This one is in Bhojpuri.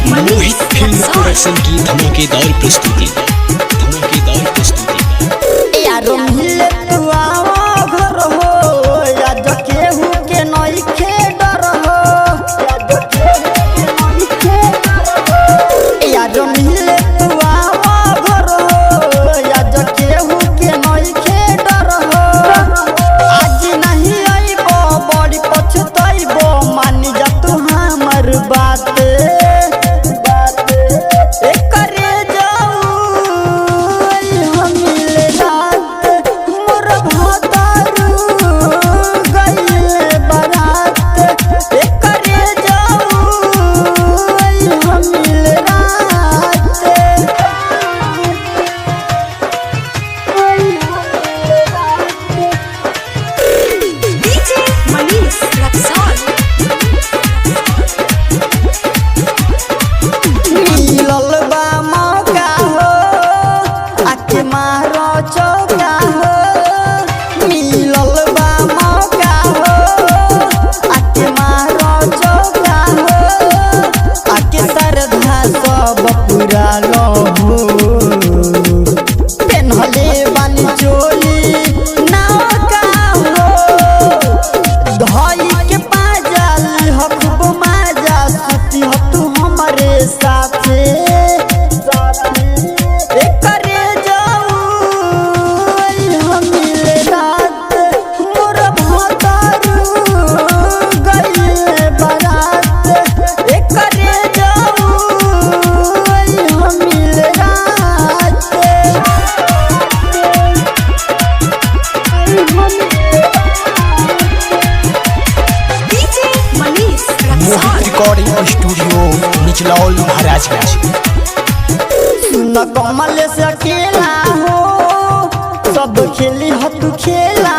मोहित फिल्म प्रोडक्शन की धमाकेदार प्रस्तुति यारो मिले तू आओ घर हो, याद केहू के नइखे डर हो, यारो मिले तू आओ घर हो, याद केहू के नइखे डर हो। आज नहीं आइबो बड़ी पछताइबो, मानी जा तू हमर बात। Recording studio Nichlaul Maharajganj. सुन कमल से अकेला हो, सब खेली हो तू खेला